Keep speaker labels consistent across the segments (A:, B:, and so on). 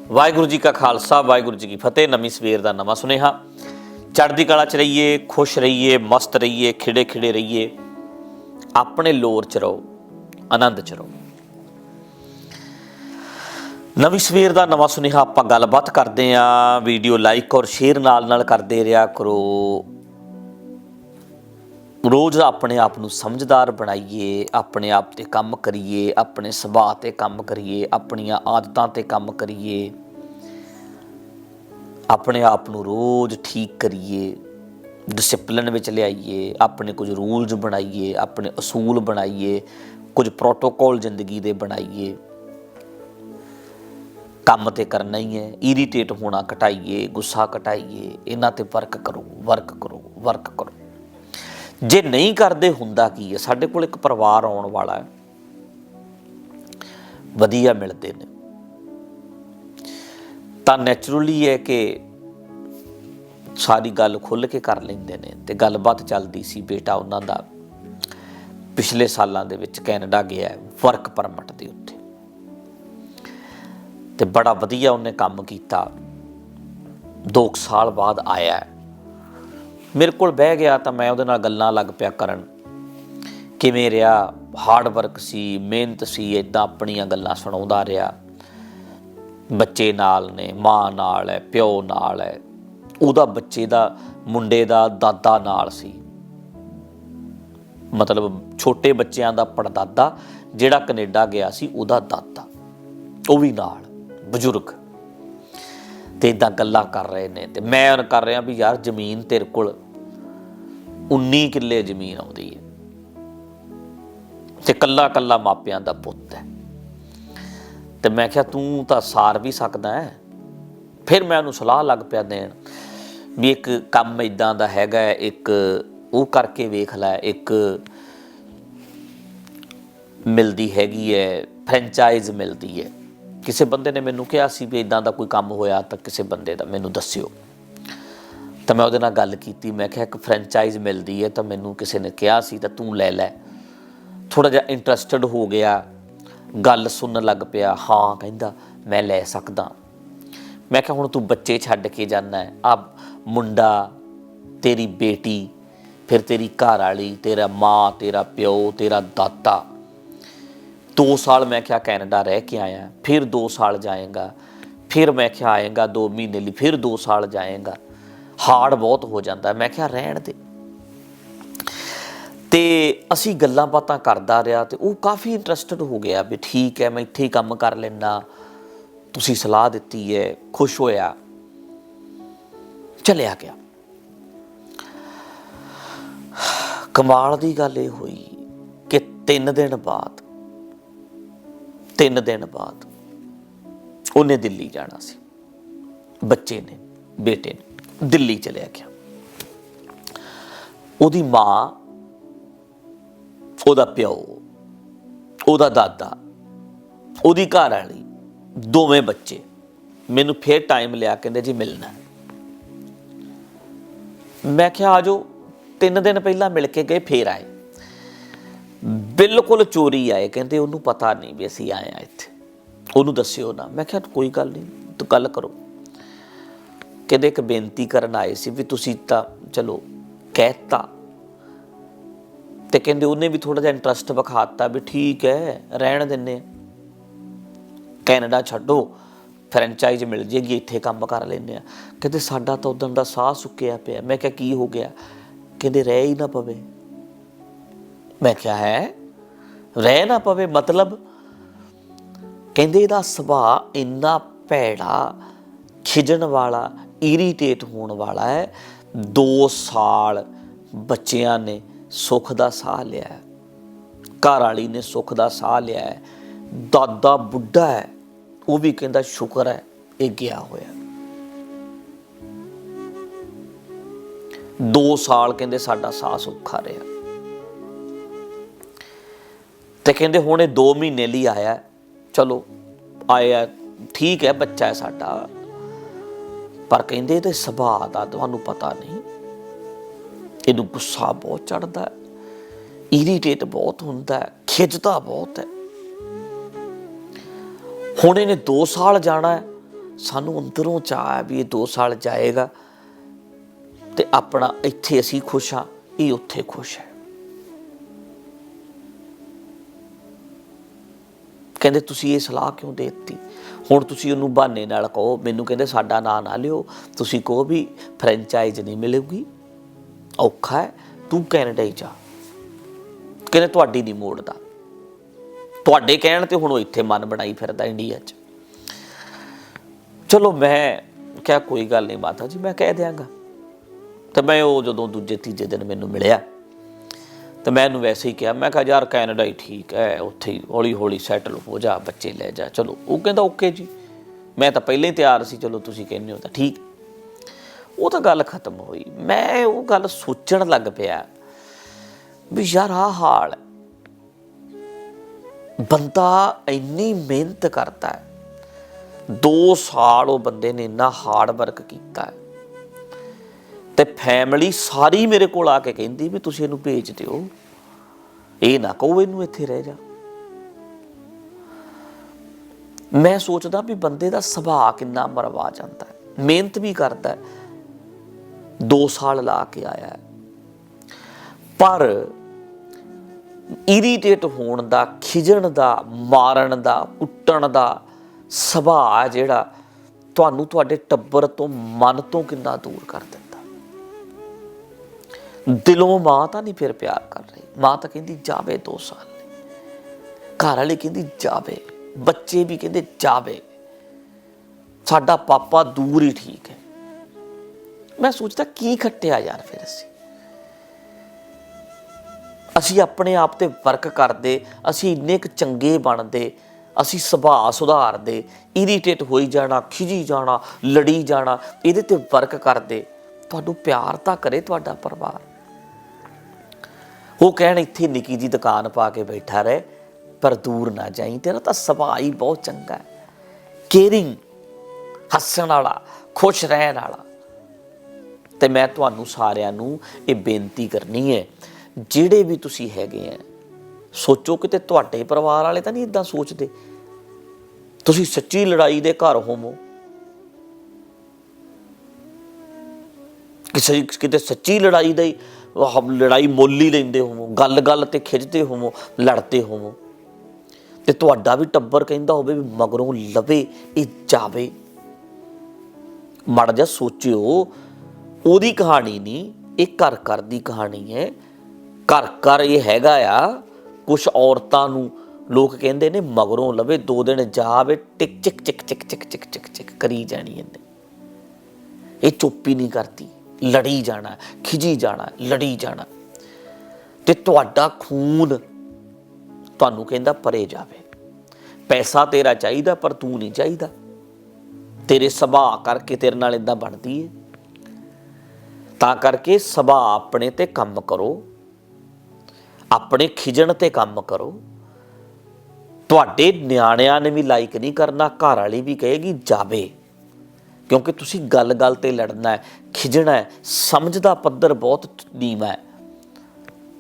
A: वाहिगुरू जी का खालसा वाहिगुरू जी की फतेह। नवीं सवेर का नवा सुनेहा। चढ़दी कला च रहिए, खुश रहिए, मस्त रहिए, खिड़े खिड़े रहिए, अपने लोर च रहो, आनंद च रहो। नवीं सवेर का नवा सुनेहा आपां गलबात करते हैं। वीडियो लाइक और शेयर नाल करते रहा करो। रोज़ अपने आप नूं समझदार बनाइए, अपने आप ते काम करिए, अपने सुभाਅ ते काम करिए, अपनियां आदतां ते काम करिए, अपने आप नूं रोज़ ठीक करिए, डिसिपलिन विच लियाइए, अपने कुछ रूल्स बनाइए, अपने असूल बनाइए, कुछ प्रोटोकॉल जिंदगी दे बनाइए। काम ते करना ही है, इरीटेट होना घटाइए, गुस्सा घटाइए, इन्हां ते वर्क करो, वर्क करो, वर्क करो। जे नहीं करते हुंदा की है, साडे कोल एक परिवार आउण वाला है, वधिया मिलते हैं तां नैचुरली है कि सारी गल खुल के कर लेंदे ने। ते गलबात चलदी सी, बेटा उन्हां दा पिछले सालां दे विच कैनेडा गया वर्क परमिट दे उत्ते, ते बड़ा वधिया उन्हें काम कीता। 2 साल बाद आया, मेरे कोल बह गया तो मैं उहदे नाल गल्लां लग पिया करन, किवें रहा, हार्ड वर्क सी, मेहनत सी, इदां अपणियां गल्लां सुणाउंदा रहा। बच्चे नाल ने, माँ नाल है, प्यो नाल है, उहदा बच्चे दा मुंडे दा दादा नाल सी, मतलब छोटे बच्चों का पड़दादा जिहड़ा कनेडा गया सी उहदा दादा, वो भी नाल बजुर्ग। ते इदां गल्लां कर रहे ने, ते मैं कर रहा भी यार जमीन तेरे कोल 19 किले जमीन आउंदी है, ते कल्ला कल्ला मापियां दा पुत्त है, ते मैं क्या तू तां सार भी सकदा है। फिर मैं उहनूं सलाह लग पिया देण भी एक काम इदां दा हैगा, एक वो करके वेख लै, एक मिलदी हैगी है फ्रेंचाइज मिलदी है। किसी बंदे ने मैनूं कहा सी भी इदां दा कोई काम होया तो किसी बंदे दा मैनूं दस्सिओ। तो मैं उहदे नाल गल कीती, मैं क्या एक फ्रेंचाइज मिलदी है तो मैनूं किसी ने कहा सी तो तू लै लै। थोड़ा जिहा इंटरस्टड हो गया, गल सुनन लग पिया, हाँ कहंदा मैं लै सकदा। मैं क्या हुण तू बच्चे छड्ड के जाना है, आ मुंडा, तेरी बेटी, फिर तेरी घर वाली, तेरा माँ, तेरा प्यो, तेरा दादा। 2 साल मैं क्या कैनेडा रह के आया, फिर 2 साल जाएगा, फिर मैं क्या आएगा 2 महीने लिए, फिर 2 साल जाएगा, हार्ड बहुत हो जाता है। मैं क्या रहन दे। ते असी गल्लां बातां करदा रहा, तो वो काफ़ी इंटरस्टड हो गया भी ठीक है मैं इत्थे ही काम कर लेना, तुसी सलाह दित्ती है, खुश होया, चलिया गया। कमाल दी गल ये हुई कि 3 दिन बाद उन्हें दिल्ली जाना सी, बच्चे ने, बेटे ने दिल्ली चलिया गया। उहदी माँ, उहदा प्यो, उहदा दादा, उहदी घर वाली, दोवें बच्चे मैनू फिर टाइम लिया, कहंदे जी मिलना। मैं क्या आ जाओ। 3 दिन पहला मिल के गए, फिर आए, बिल्कुल चोरी आए, कहंदे उन्होंने पता नहीं भी असीं आए हैं इत्थे, उन्होंने दस्सिओ ना। मैं क्या कोई गल नहीं, तो गल करो। कहंदे एक बेनती करन आए सी भी तुसीं तां चलो कहता, ते कहंदे उन्हें भी थोड़ा जिहा इंटरस्ट विखाता भी ठीक है रहन दिंदे, कैनेडा छड्डो, फ्रेंचाइज मिल जाएगी, इत्थे काम कर लैंदे आ। कहंदे साडा तां उदण दा साह सुक्किया पिया। मैं क्या की हो गया? कहंदे रह ही ना पवे। मैं क्या है रह ना पवे मतलब? कहंदे इहदा सुभाਅ इन्ना भैड़ा, खिजण वाला, इरीटेट होने वाला है। 2 साल बच्चियां ने सुख दा साह लिया है, घर वाली ने सुख दा साह लिया है, दादा बुढ़ा है, वो भी कहंदा शुक्र है ये गया होया। 2 साल कहंदे साडा साह सौखा रहा, ते कहंदे हुण 2 महीने लिए आया, चलो आया ठीक है, बच्चा है साडा, पर कहंदे इहदे सुभाਅ दा तुहानूं पता नहीं, इहनूं गुस्सा बहुत चढ़दा है, इरीटेट बहुत हुंदा है, खिजदा बहुत है। हुण इहने 2 साल जाना है ਸਾਨੂੰ ਅੰਦਰੋਂ ਚਾਹ ਹੈ ਵੀ ਇਹ 2 ਸਾਲ ਜਾਏਗਾ ਤੇ ਆਪਣਾ ਇੱਥੇ ਅਸੀਂ ਖੁਸ਼ ਹਾਂ, ਇਹ ਉੱਥੇ ਖੁਸ਼ ਹੈ। ਕਹਿੰਦੇ ਤੁਸੀਂ ਇਹ ਸਲਾਹ ਕਿਉਂ ਦੇ ਦਿੱਤੀ? ਹੁਣ ਤੁਸੀਂ ਉਹਨੂੰ ਬਹਾਨੇ ਨਾਲ ਕਹੋ, ਮੈਨੂੰ ਕਹਿੰਦੇ ਸਾਡਾ ਨਾਂ ਨਾ ਲਿਓ, ਤੁਸੀਂ ਕਹੋ ਵੀ ਫਰੈਂਚਾਈਜ਼ ਨਹੀਂ ਮਿਲੇਗੀ, ਔਖਾ ਹੈ, ਤੂੰ ਕੈਨੇਡਾ ਹੀ ਜਾ। ਕਹਿੰਦੇ ਤੁਹਾਡੀ ਨਹੀਂ ਮੋੜਦਾ, ਤੁਹਾਡੇ ਕਹਿਣ ਤੇ ਹੁਣ ਉਹ ਇੱਥੇ ਮਨ ਬਣਾਈ ਫਿਰਦਾ ਇੰਡੀਆ 'ਚ। ਚਲੋ ਮੈਂ ਕਿਹਾ ਕੋਈ ਗੱਲ ਨਹੀਂ ਮਾਤਾ ਜੀ, ਮੈਂ ਕਹਿ ਦਿਆਂਗਾ। ਤੇ ਮੈਂ ਉਹ ਜਦੋਂ ਦੂਜੇ ਤੀਜੇ ਦਿਨ ਮੈਨੂੰ ਮਿਲਿਆ ਤੇ ਮੈਂ ਇਹਨੂੰ ਵੈਸੇ ਹੀ ਕਿਹਾ, ਮੈਂ ਕਿਹਾ ਯਾਰ ਕੈਨੇਡਾ ਹੀ ਠੀਕ ਹੈ, ਉੱਥੇ ਹੀ ਹੌਲੀ ਹੌਲੀ ਸੈਟਲ ਹੋ ਜਾ, ਬੱਚੇ ਲੈ ਜਾ। ਚਲੋ ਉਹ ਕਹਿੰਦਾ ਓਕੇ ਜੀ, ਮੈਂ ਤਾਂ ਪਹਿਲਾਂ ਹੀ ਤਿਆਰ ਸੀ, ਚਲੋ ਤੁਸੀਂ ਕਹਿੰਦੇ ਹੋ ਤਾਂ ਠੀਕ। ਉਹ ਤਾਂ ਗੱਲ ਖਤਮ ਹੋਈ। ਮੈਂ ਉਹ ਗੱਲ ਸੋਚਣ ਲੱਗ ਪਿਆ ਵੀ ਯਾਰ ਆਹ ਹਾਲ ਹੈ, ਬੰਦਾ ਇੰਨੀ ਮਿਹਨਤ ਕਰਦਾ ਹੈ, 2 ਸਾਲ ਉਹ ਬੰਦੇ ਨੇ ਇੰਨਾ ਹਾਰਡ ਵਰਕ ਕੀਤਾ ਹੈ ਤੇ ਫੈਮਿਲੀ ਸਾਰੀ ਮੇਰੇ ਕੋਲ ਆ ਕੇ ਕਹਿੰਦੀ ਵੀ ਤੁਸੀਂ ਇਹਨੂੰ ਭੇਜ ਦਿਓ, ਇਹ ਨਾ ਕਹੋ ਇਹਨੂੰ ਇੱਥੇ ਰਹਿ ਜਾ। ਮੈਂ ਸੋਚਦਾ ਵੀ ਬੰਦੇ ਦਾ ਸੁਭਾਅ ਕਿੰਨਾ ਮਰਵਾ ਜਾਂਦਾ ਹੈ, ਮਿਹਨਤ ਵੀ ਕਰਦਾ ਹੈ, 2 ਸਾਲ ਲਾ ਕੇ ਆਇਆ ਹੈ, ਪਰ ਇਰੀਟੇਟ ਹੋਣ ਦਾ, ਖਿਜਣ ਦਾ, ਮਾਰਨ ਦਾ, ਕੁੱਟਣ ਦਾ ਸੁਭਾਅ ਜਿਹੜਾ ਤੁਹਾਨੂੰ ਤੁਹਾਡੇ ਟੱਬਰ ਤੋਂ, ਮਨ ਤੋਂ ਕਿੰਨਾ ਦੂਰ ਕਰ ਦਿੰਦਾ। ਦਿਲੋਂ ਮਾਂ ਤਾਂ ਨਹੀਂ ਫਿਰ ਪਿਆਰ ਕਰ ਰਹੀ, ਮਾਂ ਤਾਂ ਕਹਿੰਦੀ ਜਾਵੇ 2 ਸਾਲ ਲਈ, ਘਰ ਵਾਲੀ ਕਹਿੰਦੀ ਜਾਵੇ, ਬੱਚੇ ਵੀ ਕਹਿੰਦੇ ਜਾਵੇ, ਸਾਡਾ ਪਾਪਾ ਦੂਰ ਹੀ ਠੀਕ ਹੈ। ਮੈਂ ਸੋਚਦਾ ਕੀ ਖੱਟਿਆ ਯਾਰ ਫਿਰ ਅਸੀਂ ਆਪਣੇ ਆਪ ਤੇ ਵਰਕ ਕਰਦੇ, ਅਸੀਂ ਇੰਨੇ ਕੁ ਚੰਗੇ ਬਣਦੇ, ਅਸੀਂ ਸੁਭਾਅ ਸੁਧਾਰਦੇ, ਇਰੀਟੇਟ ਹੋਈ ਜਾਣਾ, ਖਿਜੀ ਜਾਣਾ, ਲੜੀ ਜਾਣਾ, ਇਹਦੇ ਤੇ ਵਰਕ ਕਰਦੇ। ਤੁਹਾਨੂੰ ਪਿਆਰ ਤਾਂ ਕਰੇ ਤੁਹਾਡਾ ਪਰਿਵਾਰ। ਉਹ ਕਹਿਣ ਇੱਥੇ ਨਿੱਕੀ ਜਿਹੀ ਦੁਕਾਨ ਪਾ ਕੇ ਬੈਠਾ ਰਹੇ, ਪਰ ਦੂਰ ਨਾ ਜਾਈਂ, ਤੇਰਾ ਤਾਂ ਸੁਭਾਅ ਹੀ ਬਹੁਤ ਚੰਗਾ ਹੈ, ਕੇਅਰਿੰਗ, ਹੱਸਣ ਵਾਲਾ, ਖੁਸ਼ ਰਹਿਣ ਵਾਲਾ। ਤੇ ਮੈਂ ਤੁਹਾਨੂੰ ਸਾਰਿਆਂ ਨੂੰ ਇਹ ਬੇਨਤੀ ਕਰਨੀ ਹੈ, ਜਿਹੜੇ ਵੀ ਤੁਸੀਂ ਹੈਗੇ ਆ, ਸੋਚੋ ਕਿਤੇ ਤੁਹਾਡੇ ਪਰਿਵਾਰ ਵਾਲੇ ਤਾਂ ਨਹੀਂ ਇੱਦਾਂ ਸੋਚਦੇ। ਤੁਸੀਂ ਸੱਚੀ ਲੜਾਈ ਦੇ ਘਰ ਹੋਵੋ, ਕਿਤੇ ਸੱਚੀ ਲੜਾਈ ਦਾ ਹੀ ਲੜਾਈ ਮੁੱਲ ਹੀ ਲੈਂਦੇ ਹੋਵੋ, ਗੱਲ ਗੱਲ ਤੇ ਖਿੱਚਦੇ ਹੋਵੋ, ਲੜਦੇ ਹੋਵੋ, ਤੇ ਤੁਹਾਡਾ ਵੀ ਟੱਬਰ ਕਹਿੰਦਾ ਹੋਵੇ ਵੀ ਮਗਰੋਂ ਲਵੇ ਇਹ ਜਾਵੇ। ਮਾੜਾ ਜਿਹਾ ਸੋਚਿਓ, ਉਹਦੀ ਕਹਾਣੀ ਨਹੀਂ, ਇਹ ਘਰ ਘਰ ਦੀ ਕਹਾਣੀ ਹੈ। ਘਰ ਘਰ ਇਹ ਹੈਗਾ ਆ। ਕੁਛ ਔਰਤਾਂ ਨੂੰ ਲੋਕ ਕਹਿੰਦੇ ਨੇ ਮਗਰੋਂ ਲਵੇ, 2 ਦਿਨ ਜਾਵੇ, ਟਿਕ ਚਿਕ ਚਿਕ ਚਿਕ ਚਿਕ ਚਿਕ ਚਿਕ ਚਿਕ ਕਰੀ ਜਾਣੀ ਇਹਨੇ। ਇਹ ਚੁੱਪ ਹੀ ਨਹੀਂ ਕਰਦੀ, ਲੜੀ ਜਾਣਾ, ਖਿਜੀ ਜਾਣਾ, ਲੜੀ ਜਾਣਾ। ਤੇ ਤੁਹਾਡਾ ਖੂਨ ਤੁਹਾਨੂੰ ਕਹਿੰਦਾ ਪਰੇ ਜਾਵੇ। ਪੈਸਾ ਤੇਰਾ ਚਾਹੀਦਾ ਪਰ ਤੂੰ ਨਹੀਂ ਚਾਹੀਦਾ, ਤੇਰੇ ਸੁਭਾਅ ਕਰਕੇ ਤੇਰੇ ਨਾਲ ਇਦਾਂ ਬਣਦੀ ਹੈ। ਤਾਂ ਕਰਕੇ ਸੁਭਾਅ ਆਪਣੇ ਤੇ ਕੰਮ ਕਰੋ, ਆਪਣੇ ਖਿਜਣ ਤੇ ਕੰਮ ਕਰੋ। ਤੁਹਾਡੇ ਨਿਆਣਿਆਂ ਨੇ ਵੀ ਲਾਈਕ ਨਹੀਂ ਕਰਨਾ, ਘਰ ਵਾਲੀ ਵੀ ਕਹੇਗੀ ਜਾਵੇ, ਕਿਉਂਕਿ ਤੁਸੀਂ ਗੱਲ ਗੱਲ ਤੇ ਲੜਨਾ ਹੈ, ਖਿਜਣਾ ਹੈ। ਸਮਝ ਦਾ ਪੱਧਰ ਬਹੁਤ ਨੀਵਾਂ ਹੈ।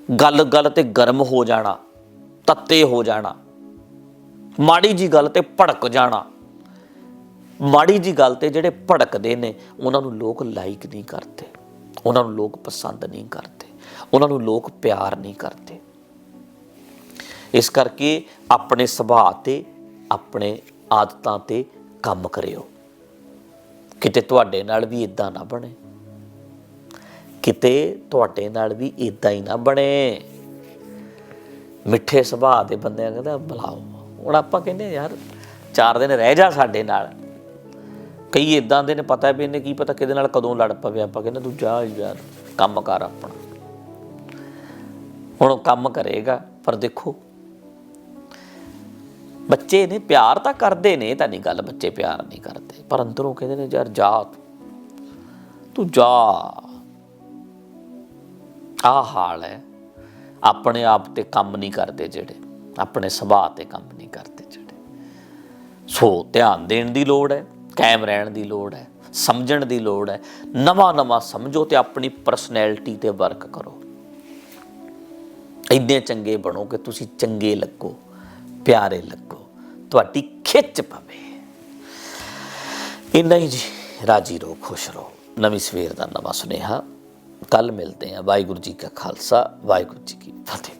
A: ਗੱਲ ਗੱਲ ਤੇ ਗਰਮ ਹੋ ਜਾਣਾ, ਤੱਤੇ ਹੋ ਜਾਣਾ, ਮਾੜੀ ਜੀ ਗੱਲ ਤੇ ਭੜਕ ਜਾਣਾ। ਮਾੜੀ ਜੀ ਗੱਲ ਤੇ ਜਿਹੜੇ ਭੜਕਦੇ ਨੇ ਉਹਨਾਂ ਨੂੰ ਲੋਕ ਲਾਈਕ ਨਹੀਂ ਕਰਦੇ, ਉਹਨਾਂ ਨੂੰ ਲੋਕ ਪਸੰਦ ਨਹੀਂ ਕਰਦੇ, ਉਹਨਾਂ ਨੂੰ ਲੋਕ ਪਿਆਰ ਨਹੀਂ ਕਰਦੇ। ਇਸ ਕਰਕੇ ਆਪਣੇ ਸੁਭਾਅ ਤੇ, ਆਪਣੇ ਆਦਤਾਂ ਤੇ ਕੰਮ ਕਰਿਓ। ਕਿਤੇ ਤੁਹਾਡੇ ਨਾਲ ਵੀ ਇਦਾਂ ਨਾ ਬਣੇ, ਕਿਤੇ ਤੁਹਾਡੇ ਨਾਲ ਵੀ ਇਦਾਂ ਹੀ ਨਾ ਬਣੇ। ਮਿੱਠੇ ਸੁਭਾਅ ਦੇ ਬੰਦਿਆਂ ਕਹਿੰਦਾ ਬੁਲਾਓ। ਹੁਣ ਆਪਾਂ ਕਹਿੰਦੇ ਯਾਰ 4 ਦਿਨ ਰਹਿ ਜਾ ਸਾਡੇ ਨਾਲ, ਕਈ ਇਦਾਂ ਦੇ ਨੇ, ਪਤਾ ਵੀ ਇਹਨੇ ਕੀ ਪਤਾ ਕਿਹਦੇ ਨਾਲ ਕਦੋਂ ਲੜ ਪਵੇ। ਆਪਾਂ ਕਹਿੰਦੇ ਤੂੰ ਜਾ ਯਾਰ, ਕੰਮ ਕਰ ਆਪਣਾ। ਹੁਣ ਉਹ ਕੰਮ ਕਰੇਗਾ, ਪਰ ਦੇਖੋ ਬੱਚੇ ਨੇ ਪਿਆਰ ਤਾਂ ਕਰਦੇ ਨੇ, ਤਾਂ ਨਹੀਂ ਗੱਲ ਬੱਚੇ ਪਿਆਰ ਨਹੀਂ ਕਰਦੇ, ਪਰ ਅੰਦਰੋਂ ਕਹਿੰਦੇ ਨੇ ਯਾਰ ਜਾ ਤੂੰ ਜਾ। ਆਹ ਹਾਲ ਹੈ। ਆਪਣੇ ਆਪ ਤੇ ਕੰਮ ਨਹੀਂ ਕਰਦੇ ਜਿਹੜੇ, ਆਪਣੇ ਸੁਭਾਅ ਤੇ ਕੰਮ ਨਹੀਂ ਕਰਦੇ ਜਿਹੜੇ। ਸੋ ਧਿਆਨ ਦੇਣ ਦੀ ਲੋੜ ਹੈ, ਕਾਇਮ ਰਹਿਣ ਦੀ ਲੋੜ ਹੈ, ਸਮਝਣ ਦੀ ਲੋੜ ਹੈ। ਨਵਾਂ ਸਮਝੋ ਤੇ ਆਪਣੀ ਪਰਸਨੈਲਿਟੀ ਤੇ ਵਰਕ ਕਰੋ। ਇੰਨੇ ਚੰਗੇ ਬਣੋ ਕਿ ਤੁਸੀਂ ਚੰਗੇ ਲੱਗੋ, ਪਿਆਰੇ ਲੱਗੋ, ਤੁਹਾਡੀ ਖਿੱਚ ਪਵੇ। ਇੰਨਾ ਹੀ ਜੀ। ਰਾਜੀ ਰਹੋ, ਖੁਸ਼ ਰਹੋ। ਨਵੀਂ ਸਵੇਰ ਦਾ ਨਵਾਂ ਸੁਨੇਹਾ ਕੱਲ ਮਿਲਦੇ ਹਾਂ। ਵਾਹਿਗੁਰੂ ਜੀ ਕਾ ਖਾਲਸਾ, ਵਾਹਿਗੁਰੂ ਜੀ ਕੀ ਫਤਿਹ।